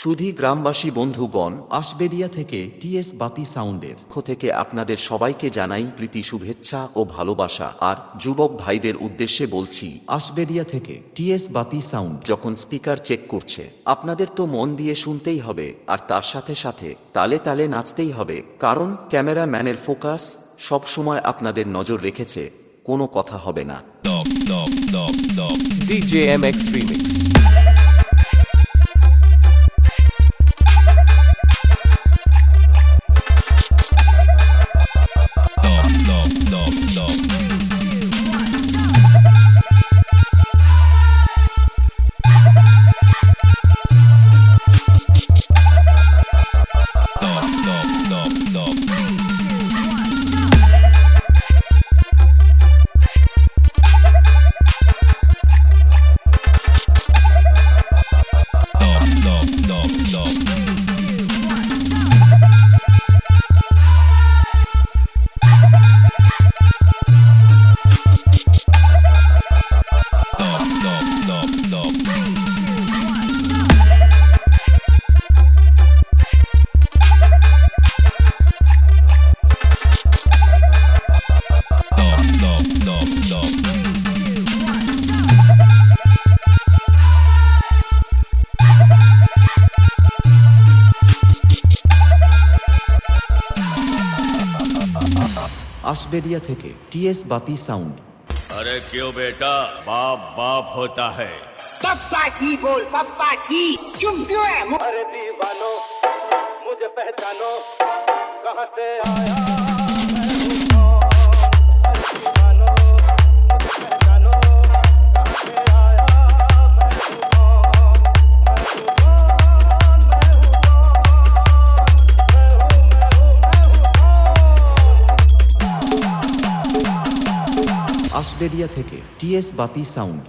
সুধী গ্রামবাসী বন্ধুগণ, আশবেরিয়া থেকে টিএস বাপি সাউন্ডের পক্ষ থেকে আপনাদের সবাইকে জানাই প্রীতি শুভেচ্ছা ও ভালোবাসা। আর যুবক ভাইদের উদ্দেশ্যে বলছি, আশবেরিয়া থেকে টিএস বাপি সাউন্ড যখন স্পিকার চেক করছে, আপনাদের তো মন দিয়ে শুনতেই হবে, আর তার সাথে সাথে তালে তালে নাচতেই হবে, কারণ ক্যামেরাম্যানের ফোকাস সব সময় আপনাদের নজর রেখেছে, কোনো কথা হবে না। DJ MX Remix. आशबेरिया থেকে टीएस बापी साउंड। अरे क्यों बेटा, बाप बाप होता है। पप्पा जी बोल, पप्पा जी चुप क्यों है? अरे दीवानो मुझे पहचानो, कहाँ से आया आशबेरिया থেকে टीएस बापी साउंड।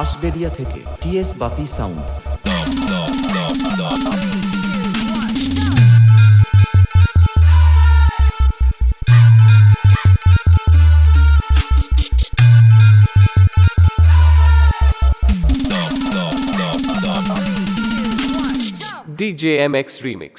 आशबेरिया থেকে TS Bapi sound. DJ MX Remix.